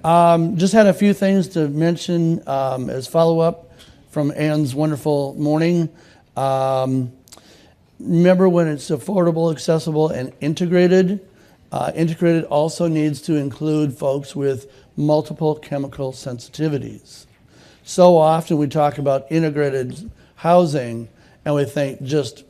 Just had a few things to mention as follow-up from Ann's wonderful morning. Remember, when it's affordable, accessible, and integrated, integrated also needs to include folks with multiple chemical sensitivities. So often we talk about integrated housing and we think just,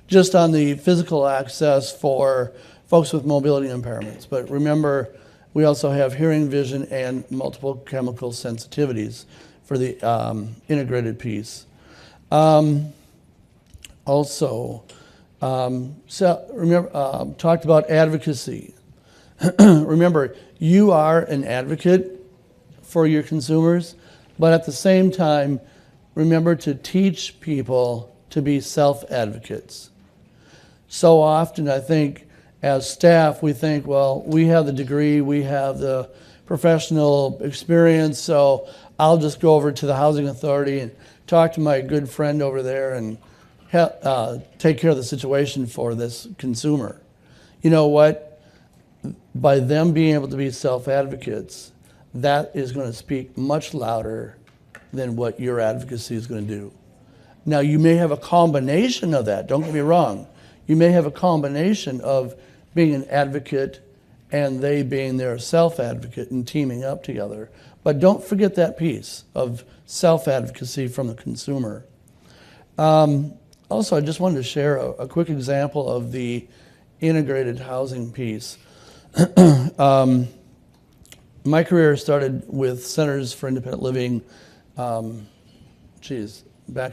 just on the physical access for folks with mobility impairments. But remember, we also have hearing, vision, and multiple chemical sensitivities for the integrated piece. Remember, talked about advocacy. Remember, you are an advocate for your consumers, but at the same time, remember to teach people to be self-advocates. So often, I think, as staff, we think, well, we have the degree, we have the professional experience, so I'll just go over to the housing authority and talk to my good friend over there and take care of the situation for this consumer. You know what? By them being able to be self-advocates, that is going to speak much louder than what your advocacy is going to do. Now, you may have a combination of that. Don't get me wrong. You may have a combination of being an advocate and they being their self-advocate and teaming up together. But don't forget that piece of self-advocacy from the consumer. Also, I just wanted to share a quick example of the integrated housing piece. My career started with Centers for Independent Living, back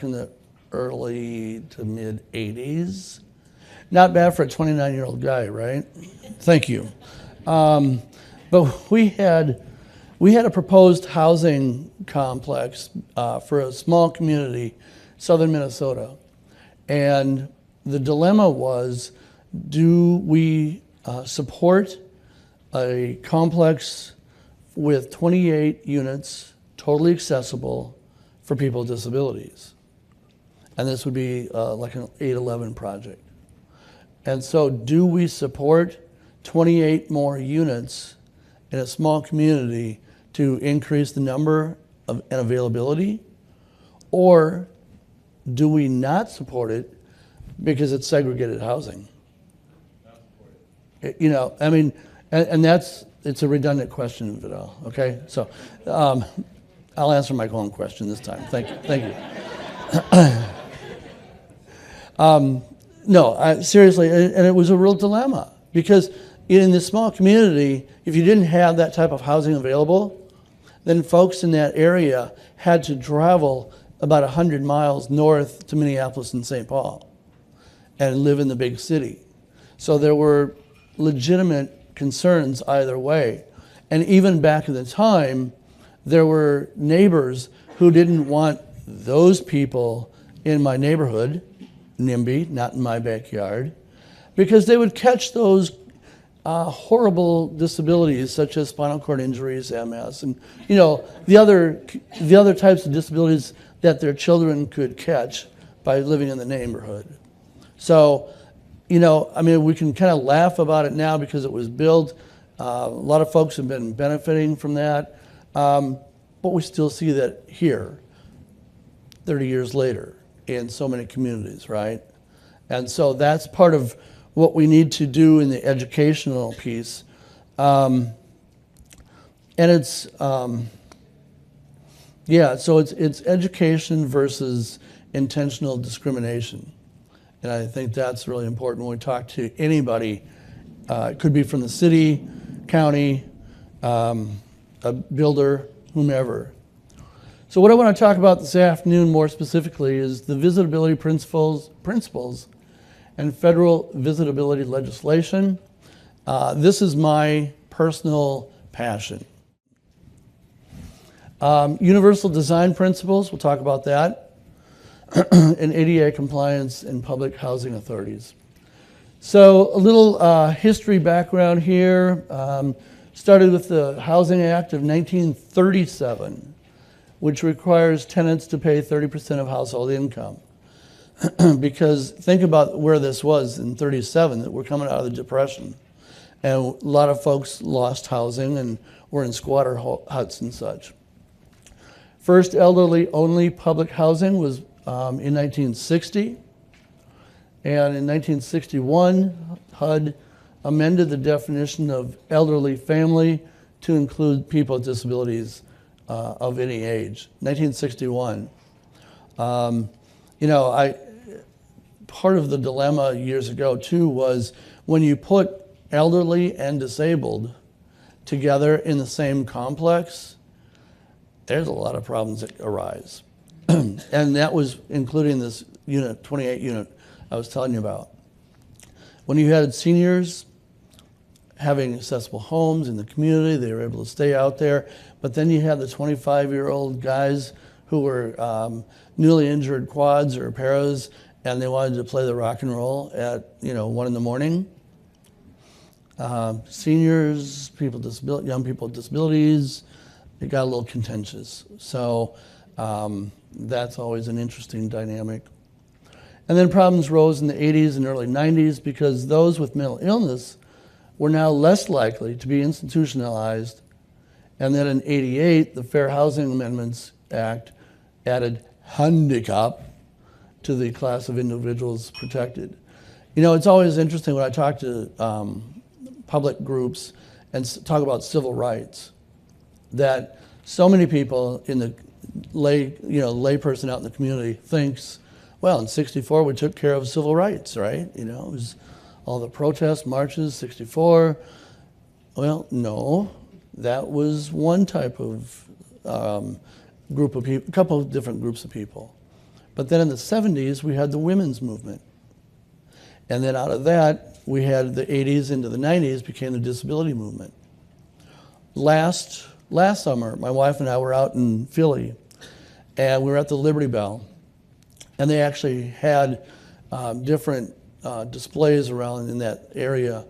in the early to mid 80s. Not bad for a 29-year-old guy, right? Thank you. But we had a proposed housing complex for a small community, southern Minnesota. And the dilemma was, do we support a complex with 28 units, totally accessible for people with disabilities? And this would be like an 811 project. And so do we support 28 more units in a small community to increase the number and availability? Or do we not support it because it's segregated housing? Not support it. You know, I mean, and it's a redundant question, Vidal, okay? So I'll answer my own question this time. Thank you. No, seriously, and it was a real dilemma, because in this small community, if you didn't have that type of housing available, then folks in that area had to travel about 100 miles north to Minneapolis and St. Paul and live in the big city. So there were legitimate concerns either way. And even back at the time, there were neighbors who didn't want those people in my neighborhood, NIMBY, not in my backyard, because they would catch those horrible disabilities such as spinal cord injuries, MS, and you know the other types of disabilities that their children could catch by living in the neighborhood. So, you know, I mean, we can kind of laugh about it now because it was built. A lot of folks have been benefiting from that, but we still see that here, 30 years later, in so many communities, right? And so that's part of what we need to do in the educational piece. And it's, so it's education versus intentional discrimination. And I think that's really important when we talk to anybody. It could be from the city, county, a builder, whomever. So what I want to talk about this afternoon more specifically is the visitability principles and federal visitability legislation. This is my personal passion. Universal design principles, we'll talk about that, and ADA compliance in public housing authorities. So a little history background here. Started with the Housing Act of 1937, which requires tenants to pay 30% of household income. Because think about where this was in 37, that we're coming out of the Depression. And a lot of folks lost housing and were in squatter huts and such. First elderly-only public housing was in 1960. And in 1961, HUD amended the definition of elderly family to include people with disabilities of any age. 1961. Part of the dilemma years ago too was when you put elderly and disabled together in the same complex, there's a lot of problems that arise. And that was including this unit, 28 unit I was telling you about. When you had seniors having accessible homes in the community, they were able to stay out there, but then you had the 25-year-old guys who were newly injured quads or paras, and they wanted to play the rock and roll at 1 in the morning. Seniors, young people with disabilities, it got a little contentious. So that's always an interesting dynamic. And then problems rose in the 80s and early 90s because those with mental illness were now less likely to be institutionalized. And then in 88, the Fair Housing Amendments Act added handicap to the class of individuals protected. It's always interesting when I talk to public groups and talk about civil rights, that so many people in the lay person out in the community thinks, well, in 64 we took care of civil rights, right? It was all the protests, marches, 64. Well, no, that was one type of group of people, a couple of different groups of people. But then in the 70s, we had the women's movement. And then out of that, we had the 80s into the 90s became the disability movement. Last summer, my wife and I were out in Philly, and we were at the Liberty Bell. And they actually had different displays around in that area.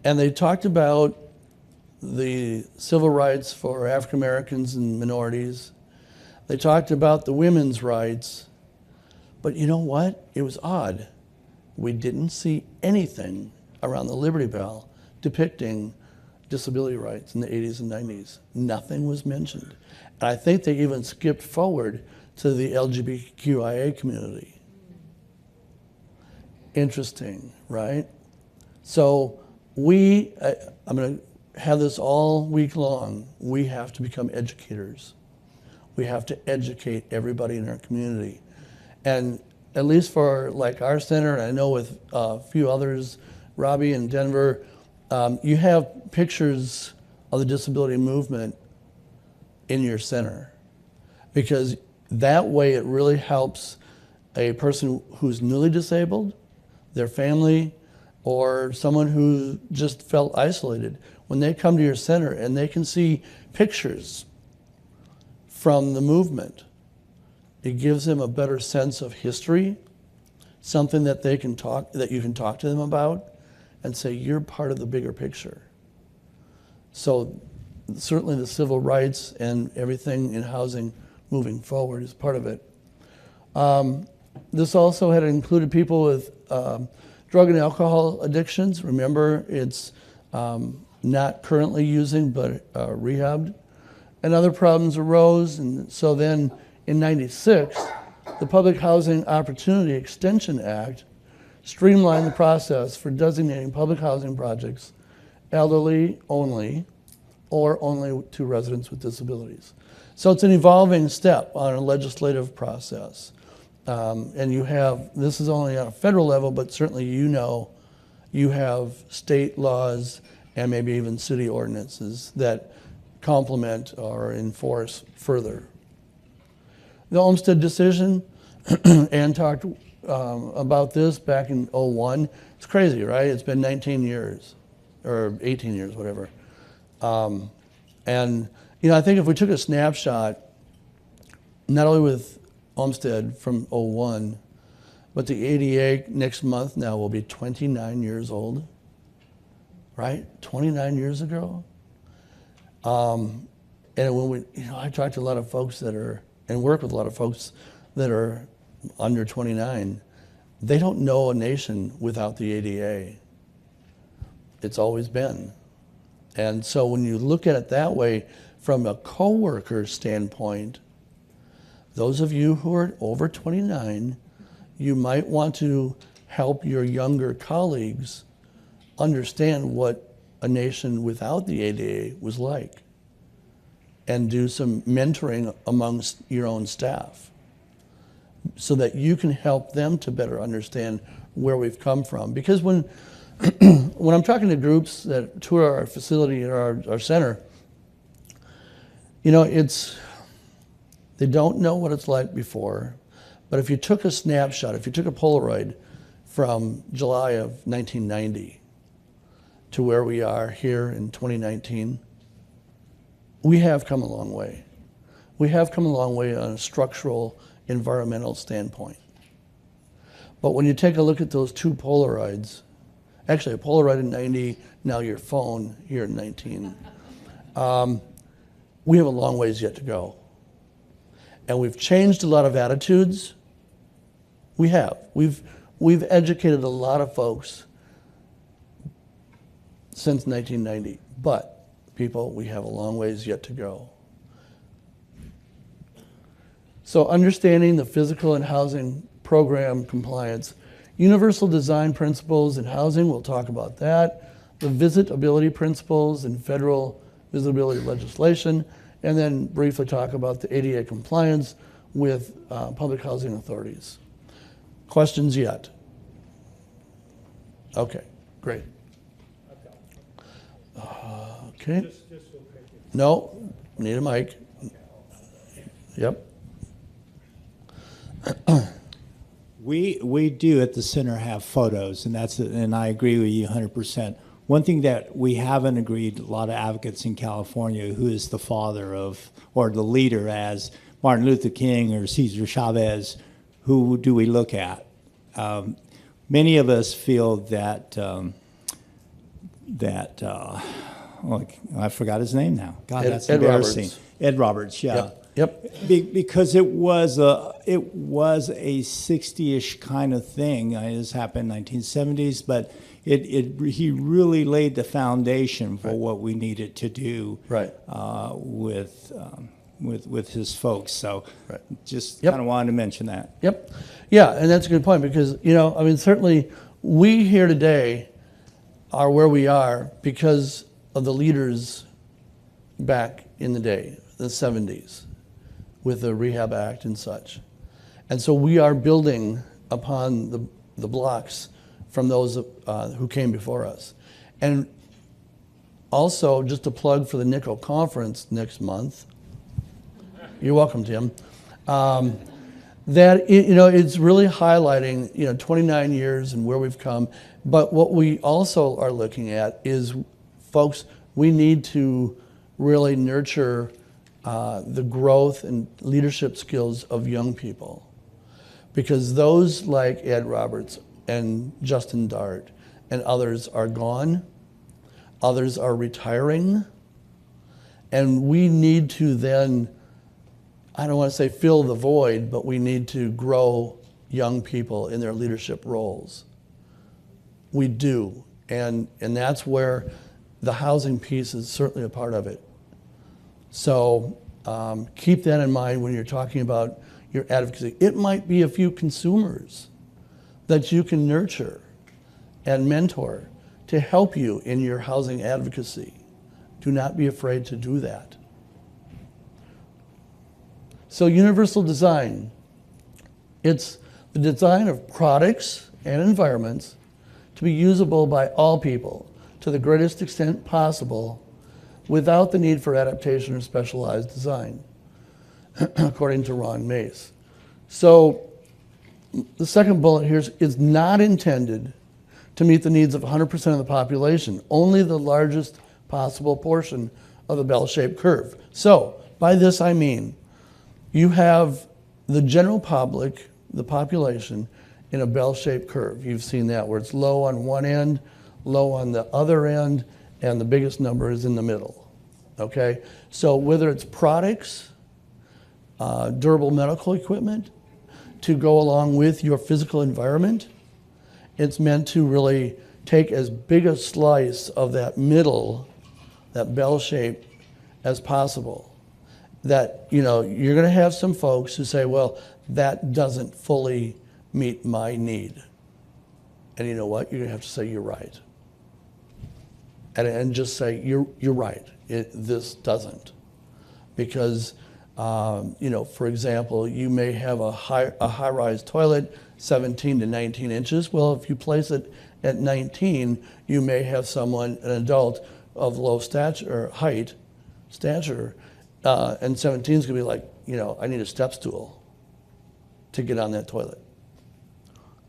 And they talked about the civil rights for African Americans and minorities. They talked about the women's rights. But you know what? It was odd. We didn't see anything around the Liberty Bell depicting disability rights in the 80s and 90s. Nothing was mentioned. And I think they even skipped forward to the LGBTQIA community. Interesting, right? So I'm going to have this all week long. We have to become educators. We have to educate everybody in our community. And at least for like our center, and I know with a few others, Robbie in Denver, you have pictures of the disability movement in your center, because that way it really helps a person who's newly disabled, their family, or someone who just felt isolated. When they come to your center and they can see pictures from the movement, it gives them a better sense of history, something that you can talk to them about and say, you're part of the bigger picture. So certainly the civil rights and everything in housing moving forward is part of it. This also had included people with drug and alcohol addictions. Remember, it's not currently using, but rehabbed. And other problems arose, and so then in '96, the Public Housing Opportunity Extension Act streamlined the process for designating public housing projects elderly only or only to residents with disabilities. So it's an evolving step on a legislative process. And this is only on a federal level, but certainly you have state laws and maybe even city ordinances that complement or enforce further. The Olmsted decision, Ann talked about this back in '01. It's crazy, right? It's been 19 years, or 18 years, whatever. And I think if we took a snapshot, not only with Olmsted from '01, but the ADA next month now will be 29 years old, right? 29 years ago. And when I talk to a lot of folks and work with a lot of folks that are under 29, they don't know a nation without the ADA. It's always been. And so when you look at it that way, from a coworker standpoint, those of you who are over 29, you might want to help your younger colleagues understand what a nation without the ADA was like, and do some mentoring amongst your own staff so that you can help them to better understand where we've come from. Because when when I'm talking to groups that tour our facility and our center, you know, they don't know what it's like before, but if you took a snapshot, if you took a Polaroid from July of 1990 to where we are here in 2019, we have come a long way. We have come a long way on a structural, environmental standpoint. But when you take a look at those two Polaroids, actually a Polaroid in 90, now your phone here in 19, we have a long ways yet to go. And we've changed a lot of attitudes. We have. We've educated a lot of folks since 1990. But, people, we have a long ways yet to go. So understanding the physical and housing program compliance, universal design principles in housing, we'll talk about that, the visitability principles in federal visibility legislation, and then briefly talk about the ADA compliance with public housing authorities. Questions yet? Okay, great. Okay. No, need a mic. Yep. We do at the center have photos, and I agree with you 100%. One thing that we haven't agreed, a lot of advocates in California, who is the father of, or the leader as Martin Luther King or Cesar Chavez, who do we look at? Many of us feel that, I forgot his name now. God, that's embarrassing. Roberts. Ed Roberts, yeah. Yep. Because it was a 60-ish kind of thing. This happened in the 1970s, but he really laid the foundation for what we needed to do with his folks. So just kind of wanted to mention that. Yep. Yeah, and that's a good point because, you know, I mean, certainly we here today are where we are because of the leaders back in the day, the 70s, with the Rehab Act and such. And so we are building upon the blocks from those who came before us. And also, just a plug for the NICO conference next month. You're welcome, Tim. That, you know, it's really highlighting, you know, 29 years and where we've come. But what we also are looking at is, folks, we need to really nurture the growth and leadership skills of young people. Because those like Ed Roberts and Justin Dart and others are gone. Others are retiring. And we need to then, I don't want to say fill the void, but we need to grow young people in their leadership roles. We do. And that's where the housing piece is certainly a part of it. So keep that in mind when you're talking about your advocacy. It might be a few consumers that you can nurture and mentor to help you in your housing advocacy. Do not be afraid to do that. So universal design, it's the design of products and environments to be usable by all people to the greatest extent possible without the need for adaptation or specialized design, according to Ron Mace. So the second bullet here is not intended to meet the needs of 100% of the population, only the largest possible portion of the bell-shaped curve. So by this I mean, you have the general public, the population, in a bell-shaped curve. You've seen that where it's low on one end, low on the other end, and the biggest number is in the middle, okay? So whether it's products, durable medical equipment to go along with your physical environment, it's meant to really take as big a slice of that middle that bell shape as possible. That, you know, you're going to have some folks who say, well, that doesn't fully meet my need. And you know what? You're going to have to say, you're right. And just say, you're right. This doesn't. Because, you know, for example, you may have a high-rise toilet, 17 to 19 inches. Well, if you place it at 19, you may have someone, an adult of low stature, and 17 is going to be like, you know, I need a step stool to get on that toilet.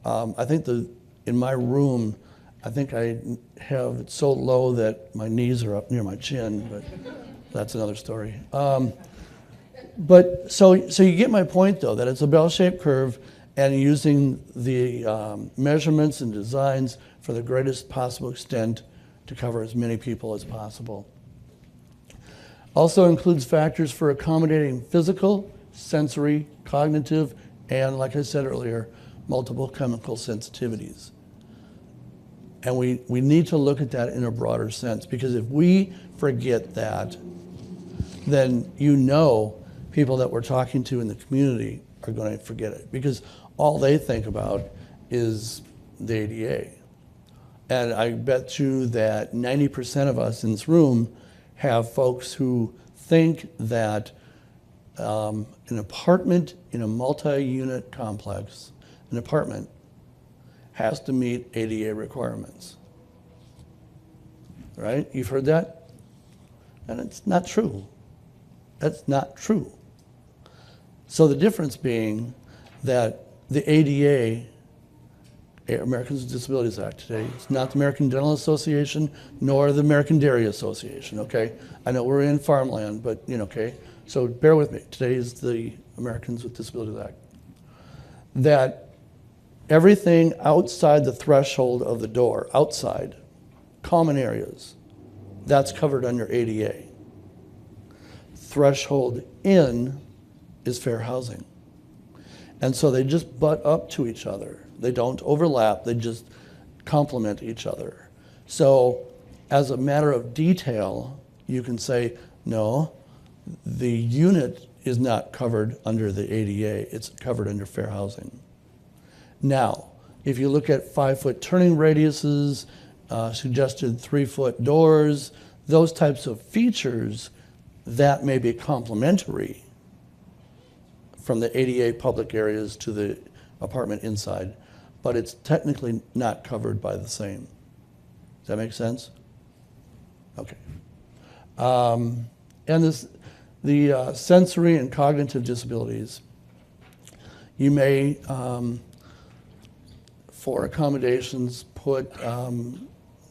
I think in my room, I think I have it so low that my knees are up near my chin, but that's another story. But so you get my point, though, that it's a bell-shaped curve, and using the measurements and designs for the greatest possible extent to cover as many people as possible. Also includes factors for accommodating physical, sensory, cognitive, and, like I said earlier, multiple chemical sensitivities. And we need to look at that in a broader sense, because if we forget that, then you know people that we're talking to in the community are going to forget it, because all they think about is the ADA. And I bet you that 90% of us in this room have folks who think that an apartment in a multi-unit complex, an apartment, has to meet ADA requirements. Right? You've heard that? And it's not true. That's not true. So the difference being that the ADA, Americans with Disabilities Act today, it's not the American Dental Association nor the American Dairy Association, okay? I know we're in farmland, but, you know, okay? So bear with me. Today is the Americans with Disabilities Act. That everything outside the threshold of the door, outside, common areas, that's covered under ADA. Threshold in is fair housing. And so they just butt up to each other. They don't overlap, they just complement each other. So as a matter of detail, you can say, no, the unit is not covered under the ADA, it's covered under fair housing. Now, if you look at 5-foot turning radiuses, suggested 3-foot doors, those types of features, that may be complementary from the ADA public areas to the apartment inside, but it's technically not covered by the same. Does that make sense? Okay. And the sensory and cognitive disabilities, you may, for accommodations, put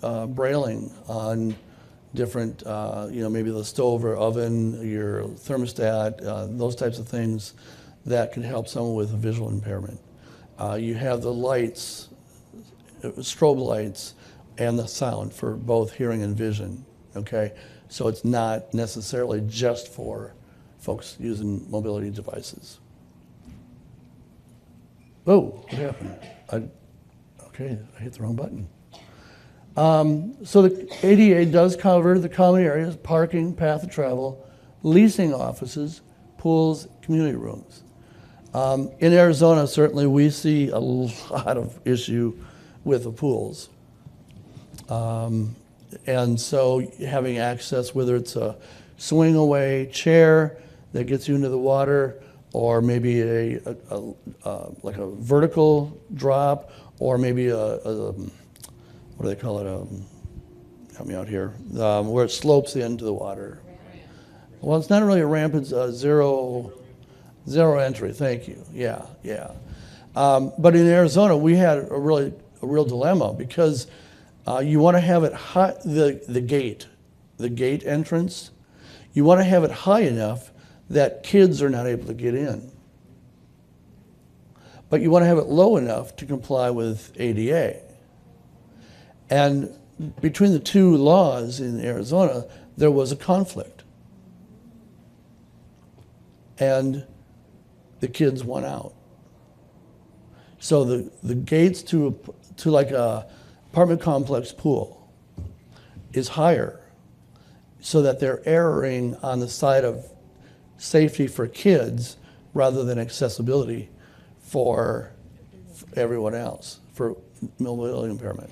brailing on different, maybe the stove or oven, your thermostat, those types of things that can help someone with a visual impairment. You have the lights, strobe lights, and the sound for both hearing and vision, okay? So it's not necessarily just for folks using mobility devices. Oh, what happened? Okay, I hit the wrong button. So the ADA does cover the common areas, parking, path of travel, leasing offices, pools, community rooms. In Arizona, certainly we see a lot of issue with the pools. And so having access, whether it's a swing away chair that gets you into the water, or maybe like a vertical drop, or maybe what do they call it? Help me out here. Where it slopes into the water. Well, it's not really a ramp, it's a zero entry, thank you. Yeah. But in Arizona, we had a real dilemma, because you want to have it high, the gate entrance, you want to have it high enough that kids are not able to get in. But you want to have it low enough to comply with ADA. And between the two laws in Arizona, there was a conflict. And the kids won out. So the gates to like a apartment complex pool is higher so that they're erring on the side of safety for kids rather than accessibility for everyone else, for mobility impairment.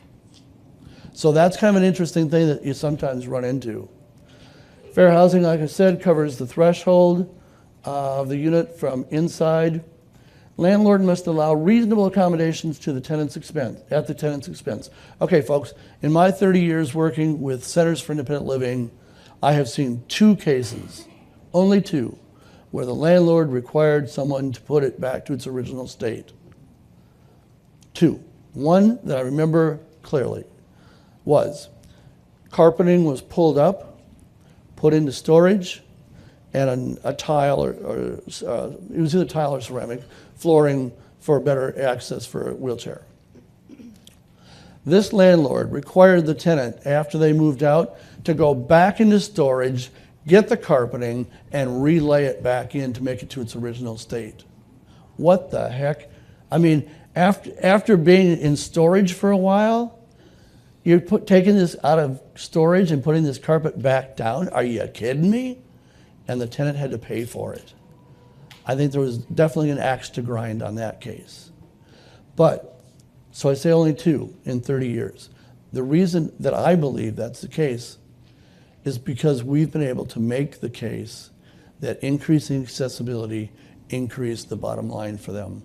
So that's kind of an interesting thing that you sometimes run into. Fair housing, like I said, covers the threshold of the unit from inside. Landlord must allow reasonable accommodations to the tenant's expense, at the tenant's expense. Okay, folks, in my 30 years working with Centers for Independent Living, I have seen 2 cases, only 2, where the landlord required someone to put it back to its original state. 2. One that I remember clearly was carpeting was pulled up, put into storage, and a tile or it was either tile or ceramic flooring for better access for a wheelchair. This landlord required the tenant, after they moved out, to go back into storage, get the carpeting, and relay it back in to make it to its original state. What the heck? I mean, after being in storage for a while, you're taking this out of storage and putting this carpet back down? Are you kidding me? And the tenant had to pay for it. I think there was definitely an axe to grind on that case. But, so I say only 2 in 30 years. The reason that I believe that's the case is because we've been able to make the case that increasing accessibility increased the bottom line for them.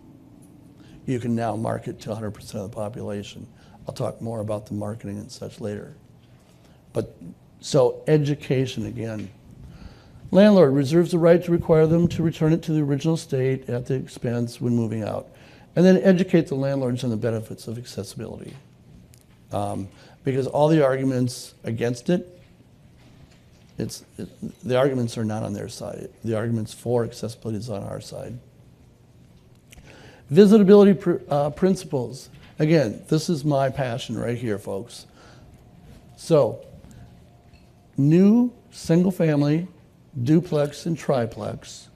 You can now market to 100% of the population. I'll talk more about the marketing and such later. But, so education again. Landlord reserves the right to require them to return it to the original state at the expense when moving out. And then educate the landlords on the benefits of accessibility. Because all the arguments against it, the arguments are not on their side. The arguments for accessibility is on our side. Visitability principles. Again, this is my passion right here, folks. So, new single family, duplex and triplex,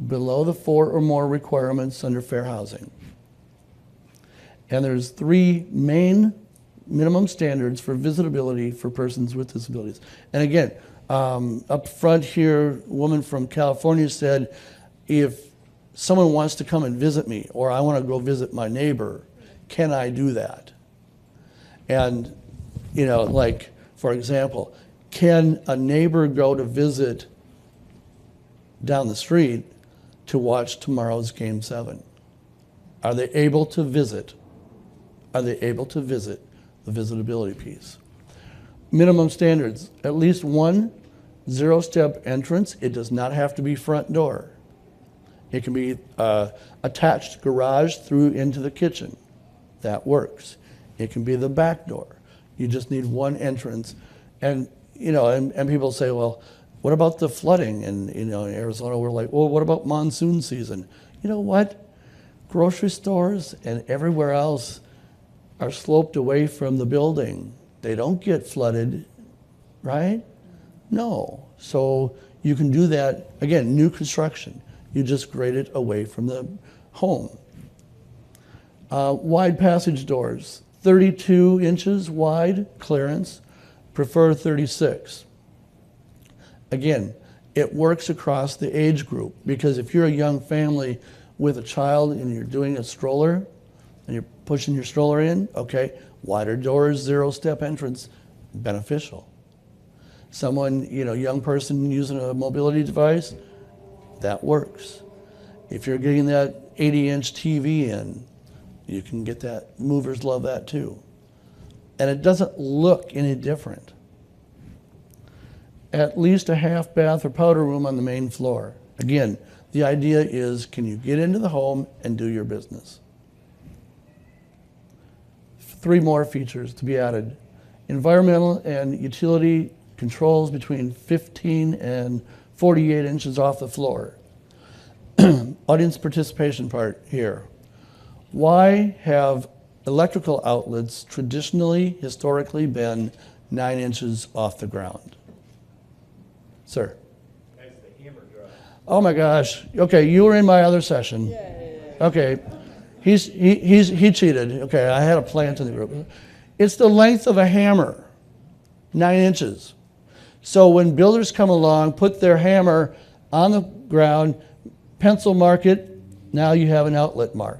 below the 4 or more requirements under fair housing. And there's 3 main minimum standards for visitability for persons with disabilities. And again, up front here, a woman from California said, if someone wants to come and visit me, or I want to go visit my neighbor, can I do that? And, you know, like, for example, can a neighbor go to visit down the street to watch tomorrow's Game 7? Are they able to visit? Are they able to visit the visitability piece? Minimum standards, at least 1 zero-step entrance. It does not have to be front door. It can be attached garage through into the kitchen. That works. It can be the back door. You just need 1 entrance. And, you know, and people say, well, what about the flooding? And, you know, in Arizona, we're like, well, what about monsoon season? You know what? Grocery stores and everywhere else are sloped away from the building. They don't get flooded, right? No. So you can do that, again, new construction. You just grade it away from the home. Wide passage doors, 32 inches wide clearance, prefer 36. Again, it works across the age group, because if you're a young family with a child and you're doing a stroller and you're pushing your stroller in, okay, wider doors, zero-step entrance, beneficial. Someone, you know, young person using a mobility device, that works. If you're getting that 80-inch TV in, you can get that. Movers love that too. And it doesn't look any different. At least a half bath or powder room on the main floor. Again, the idea is, can you get into the home and do your business? 3 more features to be added. Environmental and utility controls between 15 and 48 inches off the floor. Audience participation part here. Why have electrical outlets traditionally, historically been 9 inches off the ground? Sir? That's the hammer drive. Oh my gosh. Okay, you were in my other session. Okay. He cheated. Okay, I had a plant in the group. It's the length of a hammer, 9 inches. So when builders come along, put their hammer on the ground, pencil mark it, now you have an outlet mark.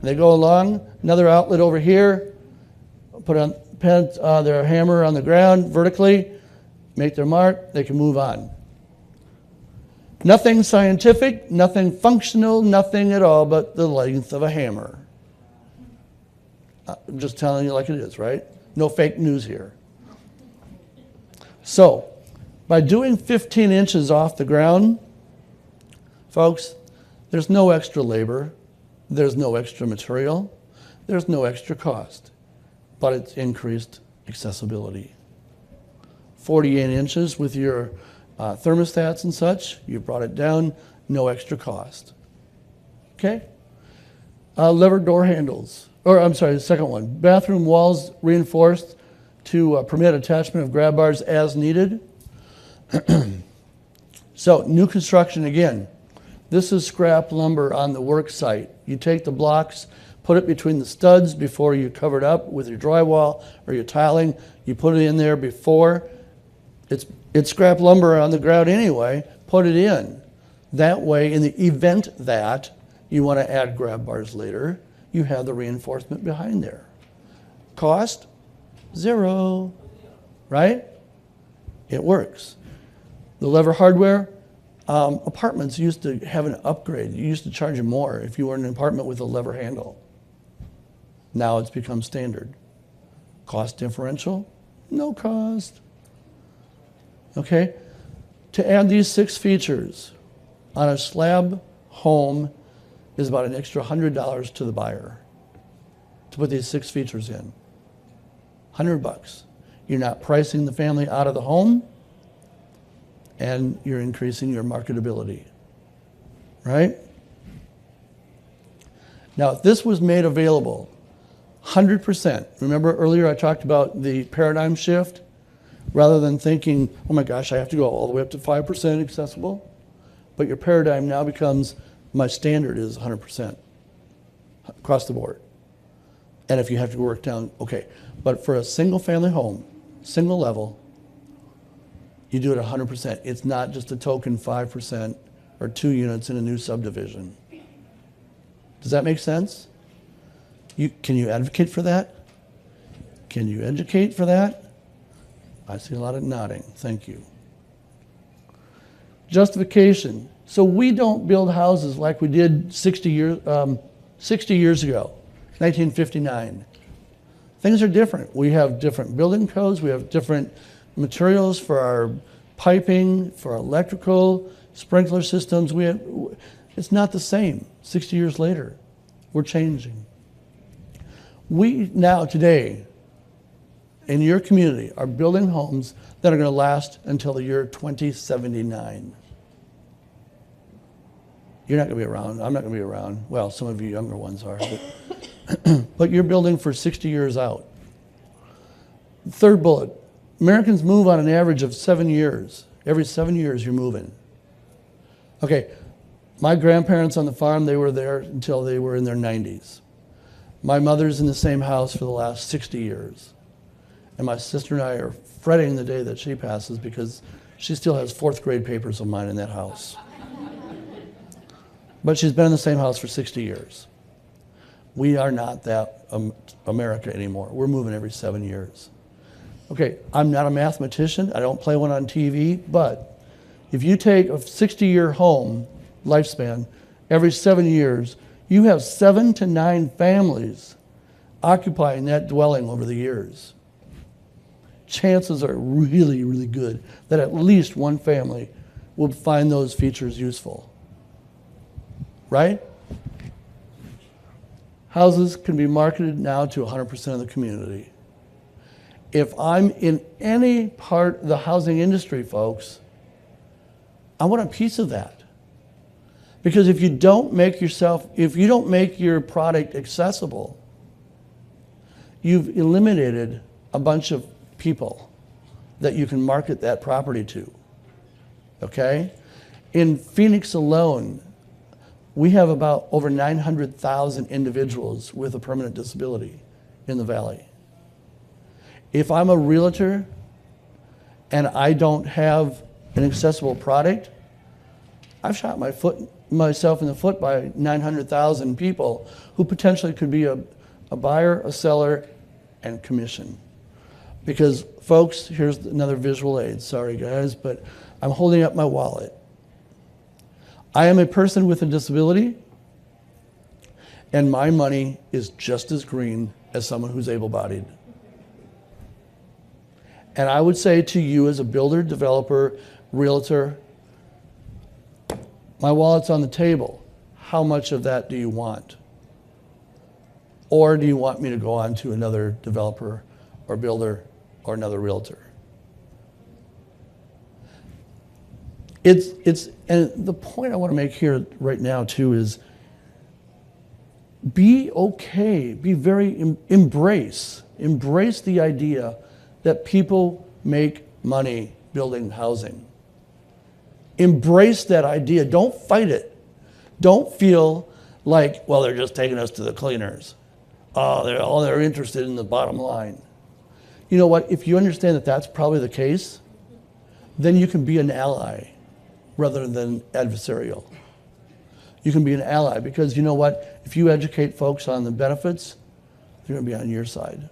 They go along, another outlet over here, put on their hammer on the ground vertically, make their mark, they can move on. Nothing scientific, nothing functional, nothing at all but the length of a hammer. I'm just telling you like it is, right? No fake news here. So, by doing 15 inches off the ground, folks, there's no extra labor, there's no extra material, there's no extra cost, but it's increased accessibility. 48 inches with your thermostats and such, you brought it down, no extra cost. Okay? Lever door handles, or I'm sorry, the second one. Bathroom walls reinforced to permit attachment of grab bars as needed. So, new construction again. This is scrap lumber on the work site. You take the blocks, put it between the studs before you cover it up with your drywall or your tiling. You put it in there before. It's scrap lumber on the ground anyway. Put it in. That way, in the event that you want to add grab bars later, you have the reinforcement behind there. Cost? Zero. Right? It works. The lever hardware, apartments used to have an upgrade. You used to charge you more if you were in an apartment with a lever handle. Now it's become standard. Cost differential? No cost. Okay? To add these 6 features on a slab home is about an extra $100 to the buyer to put these 6 features in. $100. You're not pricing the family out of the home, and you're increasing your marketability, right? Now, if this was made available, 100%, remember earlier I talked about the paradigm shift? Rather than thinking, oh my gosh, I have to go all the way up to 5% accessible, but your paradigm now becomes, my standard is 100% across the board. And if you have to work down, okay. But for a single family home, single level, you do it 100%. It's not just a token 5% or 2 units in a new subdivision. Does that make sense? Can you advocate for that? Can you educate for that? I see a lot of nodding. Thank you. Justification. So we don't build houses like we did 60 years ago, 1959. Things are different. We have different building codes. We have different materials for our piping, for our electrical, sprinkler systems. It's not the same 60 years later. We're changing. We now, today, in your community, are building homes that are going to last until the year 2079. You're not going to be around. I'm not going to be around. Well, some of you younger ones are. But you're building for 60 years out. Third bullet. Americans move on an average of 7 years. Every 7 years you're moving. Okay, my grandparents on the farm, they were there until they were in their 90s. My mother's in the same house for the last 60 years. And my sister and I are fretting the day that she passes because she still has 4th grade papers of mine in that house. But she's been in the same house for 60 years. We are not that America anymore. We're moving every 7 years. Okay, I'm not a mathematician. I don't play one on TV. But if you take a 60-year home lifespan, every 7 years, you have 7 to 9 families occupying that dwelling over the years. Chances are really, really good that at least one family will find those features useful. Right? Houses can be marketed now to 100% of the community. If I'm in any part of the housing industry, folks, I want a piece of that. Because if you don't make your product accessible, you've eliminated a bunch of people that you can market that property to. Okay? In Phoenix alone, we have about over 900,000 individuals with a permanent disability in the valley. If I'm a realtor and I don't have an accessible product, I've shot myself in the foot by 900,000 people who potentially could be a buyer, a seller, and commission. Because folks, here's another visual aid. Sorry guys, but I'm holding up my wallet. I am a person with a disability, and my money is just as green as someone who's able-bodied. And I would say to you as a builder, developer, realtor, my wallet's on the table. How much of that do you want? Or do you want me to go on to another developer or builder or another realtor? And the point I want to make here right now too is be okay, embrace the idea that people make money building housing. Embrace that idea. Don't fight it. Don't feel like, well, they're just taking us to the cleaners. Oh, they're interested in the bottom line. You know what? If you understand that that's probably the case, then you can be an ally rather than adversarial. You can be an ally because you know what? If you educate folks on the benefits, they're going to be on your side.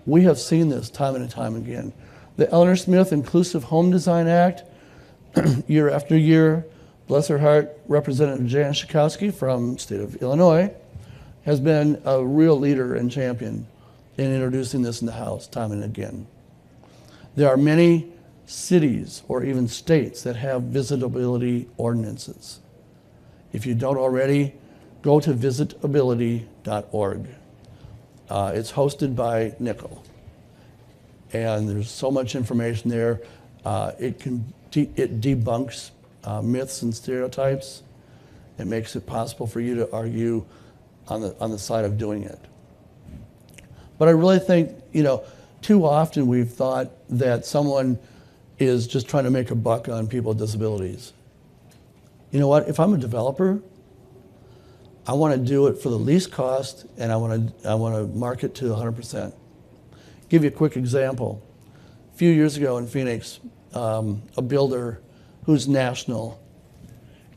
We have seen this time and time again. The Eleanor Smith Inclusive Home Design Act, year after year, bless her heart, Representative Jan Schakowsky from the state of Illinois has been a real leader and champion in introducing this in the House time and again. There are many cities or even states that have visitability ordinances. If you don't already, go to visitability.org. It's hosted by Nickel. And there's so much information there. It debunks myths and stereotypes. It makes it possible for you to argue on the side of doing it. But I really think, too often we've thought that someone is just trying to make a buck on people with disabilities. You know what? If I'm a developer, I want to do it for the least cost, and I want to market to 100%. Give you a quick example. A few years ago in Phoenix, a builder who's national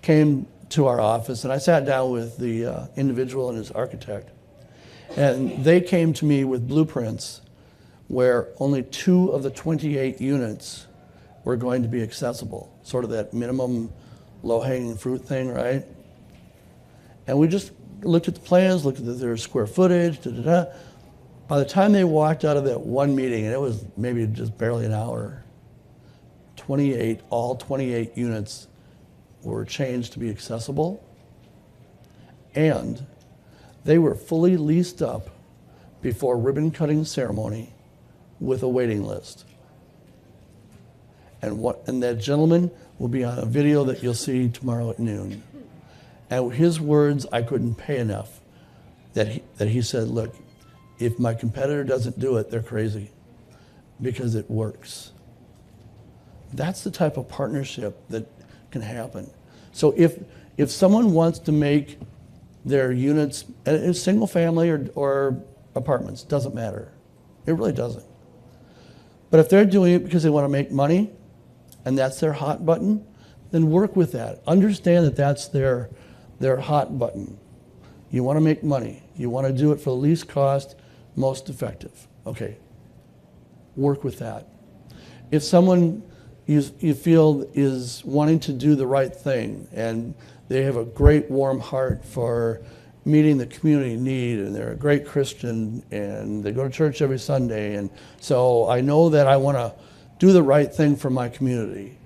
came to our office, and I sat down with the individual and his architect, and they came to me with blueprints where only 2 of the 28 units were going to be accessible, sort of that minimum low-hanging fruit thing, right? And we just looked at the plans, looked at their square footage, By the time they walked out of that one meeting, and it was maybe just barely an hour, all 28 units were changed to be accessible, and they were fully leased up before ribbon cutting ceremony with a waiting list. And that gentleman will be on a video that you'll see tomorrow at noon. And his words, I couldn't pay enough, that he said, look, if my competitor doesn't do it, they're crazy, because it works. That's the type of partnership that can happen. So if someone wants to make their units, and it's single family or apartments, doesn't matter. It really doesn't. But if they're doing it because they want to make money, and that's their hot button, then work with that. Understand that that's their hot button. You want to make money. You want to do it for the least cost, most effective. Okay, work with that. If someone you feel is wanting to do the right thing and they have a great warm heart for meeting the community need and they're a great Christian and they go to church every Sunday, and so I know that I want to do the right thing for my community,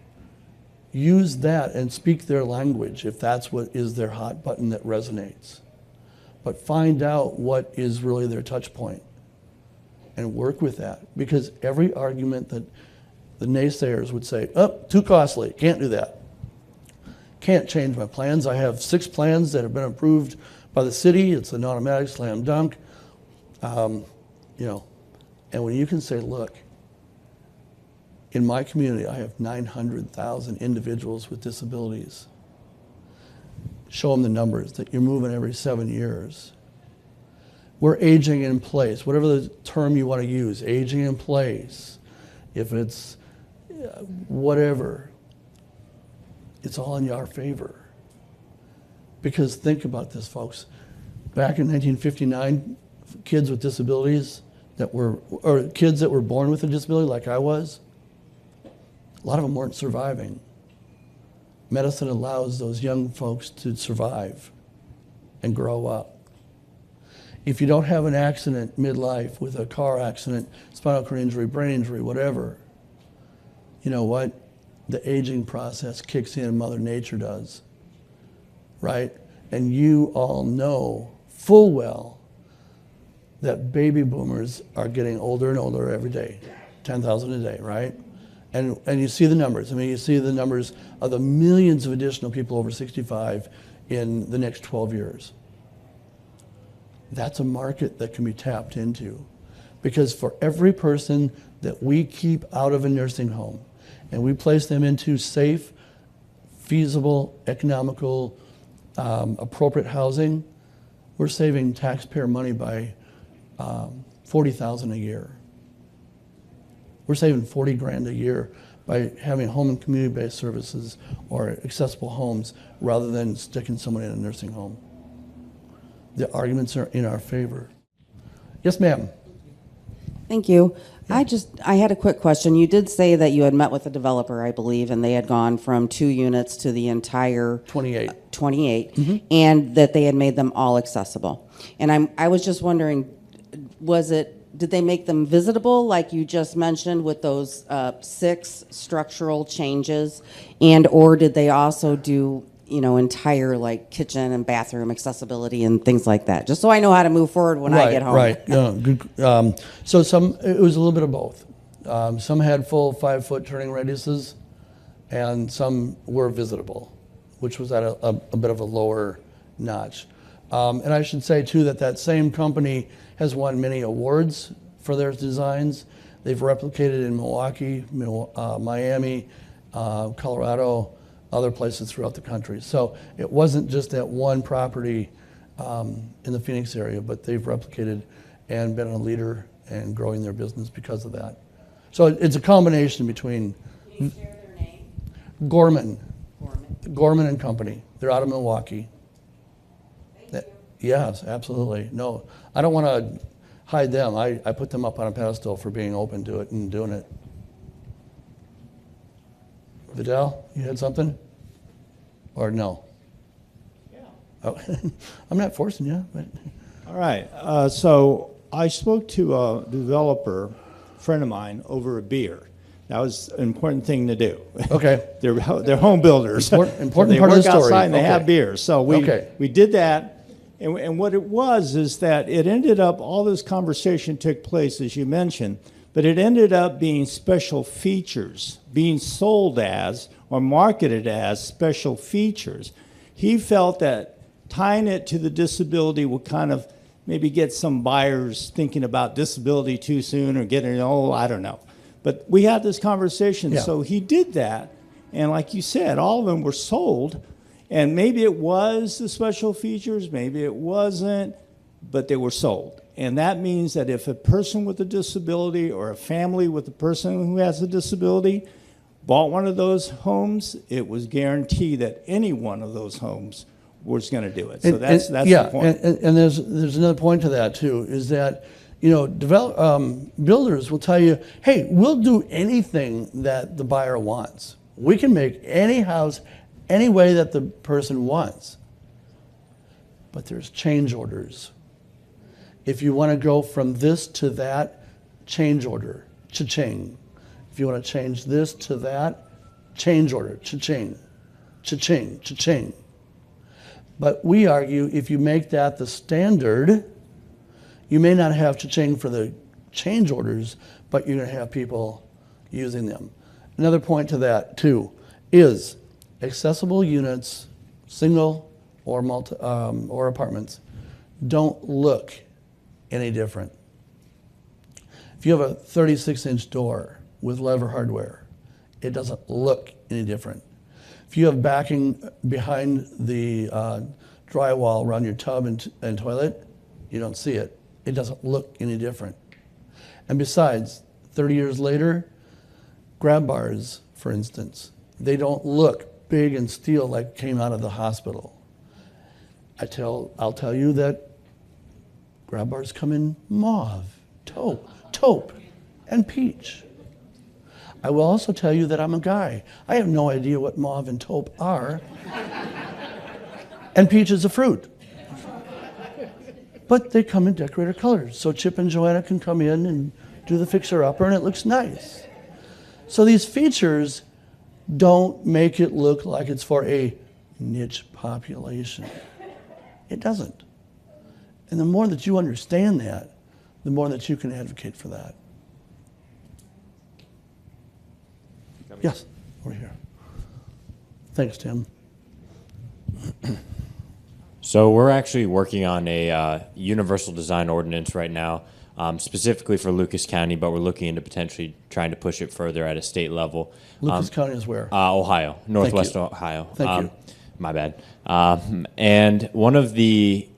use that and speak their language if that's what is their hot button that resonates. But find out what is really their touch point and work with that, because every argument that the naysayers would say, oh, too costly, can't do that. Can't change my plans. I have 6 plans that have been approved by the city. It's an automatic slam dunk. And when you can say, look, in my community, I have 900,000 individuals with disabilities. Show them the numbers, that you're moving every 7 years. We're aging in place, whatever the term you want to use, aging in place. if it's whatever, it's all in our favor. Because think about this, folks. Back in 1959, kids with disabilities or kids that were born with a disability like I was, a lot of them weren't surviving. Medicine allows those young folks to survive and grow up. If you don't have an accident midlife with a car accident, spinal cord injury, brain injury, whatever, you know what? The aging process kicks in, Mother Nature does, right? And you all know full well that baby boomers are getting older and older every day, 10,000 a day, right? And you see the numbers. I mean, you see the numbers of the millions of additional people over 65 in the next 12 years. That's a market that can be tapped into. Because for every person that we keep out of a nursing home and we place them into safe, feasible, economical, appropriate housing, we're saving taxpayer money by $40,000 a year. We're saving $40,000 a year by having home and community-based services or accessible homes rather than sticking someone in a nursing home. The arguments are in our favor. Yes, ma'am. Thank you. I had a quick question. You did say that you had met with a developer, I believe, and they had gone from 2 units to the entire 28. 28, and that they had made them all accessible. And I was just wondering, did they make them visitable, like you just mentioned, with those 6 structural changes, or did they also do, entire like kitchen and bathroom accessibility and things like that? Just so I know how to move forward when I get home. Right. Yeah, good. So it was a little bit of both. Some had full 5-foot turning radiuses, and some were visitable, which was at a bit of a lower notch. And I should say too that same company has won many awards for their designs. They've replicated in Milwaukee, Miami, Colorado, other places throughout the country. So it wasn't just that one property in the Phoenix area, but they've replicated and been a leader and growing their business because of that. So it's a combination between. Can you share their name? Gorman and Company. They're out of Milwaukee. Thank you. Yes, absolutely. No, I don't want to hide them. I put them up on a pedestal for being open to it and doing it. Vidal, you had something? Or no? Yeah. Oh, I'm not forcing you, but. All right. So I spoke to a developer, friend of mine, over a beer. That was an important thing to do. Okay. They're home builders. Important so they part work of the story. outside and they Okay. have beers. So we did that. And what it was is that it ended up, all this conversation took place, as you mentioned, but it ended up being special features, being sold as or marketed as special features. He felt that tying it to the disability would kind of maybe get some buyers thinking about disability too soon or getting old, I don't know. But we had this conversation, Yeah. So he did that. And like you said, all of them were sold. And maybe it was the special features, maybe it wasn't, but they were sold. And that means that if a person with a disability or a family with a person who has a disability bought one of those homes, it was guaranteed that any one of those homes was going to do it. So that's the point. And there's another point to that too, is that builders will tell you, hey, we'll do anything that the buyer wants. We can make any house any way that the person wants. But there's change orders. If you want to go from this to that, change order, cha-ching. If you want to change this to that, change order, cha-ching, cha-ching, cha-ching. But we argue if you make that the standard, you may not have cha-ching for the change orders, but you're going to have people using them. Another point to that, too, is accessible units, single or multi, or apartments, don't look any different. If you have a 36-inch door with lever hardware, it doesn't look any different. If you have backing behind the drywall around your tub and toilet, you don't see it. It doesn't look any different. And besides, 30 years later, grab bars, for instance, they don't look big and steel like came out of the hospital. I'll tell you that grab bars come in mauve, taupe, and peach. I will also tell you that I'm a guy. I have no idea what mauve and taupe are. And peach is a fruit. But they come in decorator colors. So Chip and Joanna can come in and do the fixer-upper, and it looks nice. So these features don't make it look like it's for a niche population. It doesn't. And the more that you understand that, the more that you can advocate for that. Yes, over here. Thanks, Tim. So we're actually working on a universal design ordinance right now, specifically for Lucas County, but we're looking into potentially trying to push it further at a state level. Lucas County is where? Ohio, Northwest Ohio. Thank you. My bad. And one of the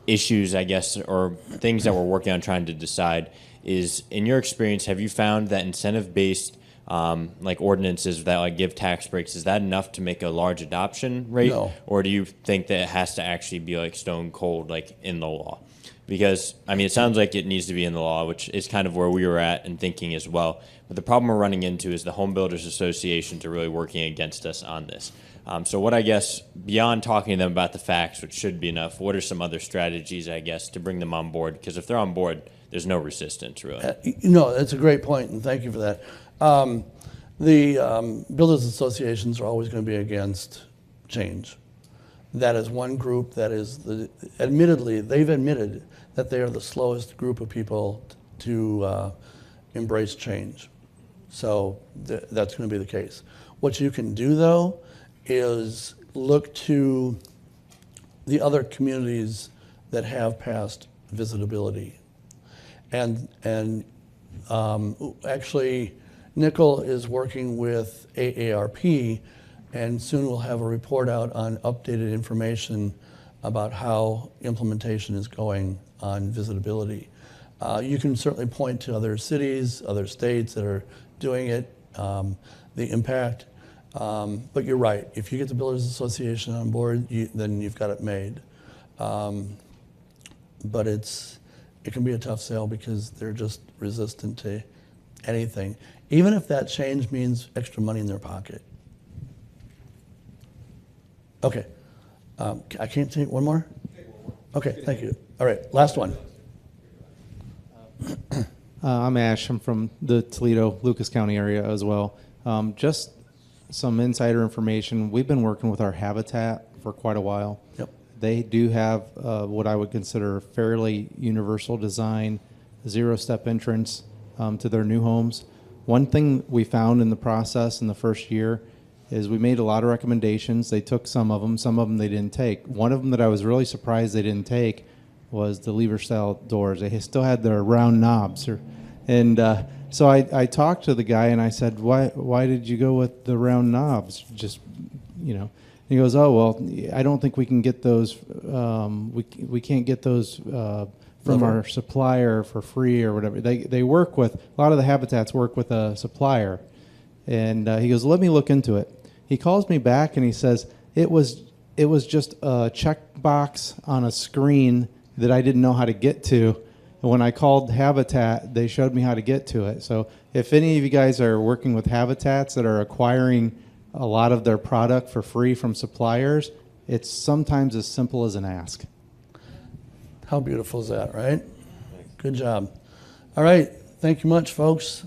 issues, I guess, or things that we're working on trying to decide is, in your experience, have you found that incentive-based like ordinances that like give tax breaks, is that enough to make a large adoption rate? No. Or do you think that it has to actually be like stone cold, like in the law? Because, I mean, it sounds like it needs to be in the law, which is kind of where we were at and thinking as well. But the problem we're running into is the Home Builders Associations are really working against us on this. So what, I guess, beyond talking to them about the facts, which should be enough, what are some other strategies, I guess, to bring them on board? Because if they're on board, there's no resistance, really. No, that's a great point, and thank you for that. The Builders Associations are always going to be against change. That is one group that is, admittedly, they've admitted that they are the slowest group of people to embrace change. So that's going to be the case. What you can do, though, is look to the other communities that have passed visitability. And actually, Nickel is working with AARP, and soon we'll have a report out on updated information about how implementation is going on visitability. You can certainly point to other cities, other states that are doing it, the impact. But you're right. If you get the Builders Association on board, then you've got it made. But it can be a tough sale because they're just resistant to anything, even if that change means extra money in their pocket. Okay. I can't take one more? Okay, thank you. All right, last one. I'm Ash. I'm from the Toledo, Lucas County area as well. Just some insider information. We've been working with our Habitat for quite a while. Yep. They do have what I would consider fairly universal design, zero-step entrance to their new homes. One thing we found in the process in the first year is we made a lot of recommendations. They took some of them they didn't take. One of them that I was really surprised they didn't take was the lever-style doors. They still had their round knobs. So I talked to the guy and I said, why did you go with the round knobs? Just, you know. He goes, oh, well, I don't think we can get those. We can't get those from our supplier for free or whatever. They work with, a lot of the habitats work with a supplier. And he goes, let me look into it. He calls me back and he says, it was just a checkbox on a screen that I didn't know how to get to. And when I called Habitat, they showed me how to get to it. So if any of you guys are working with habitats that are acquiring a lot of their product for free from suppliers, it's sometimes as simple as an ask. How beautiful is that, right? Good job. All right, thank you much, folks.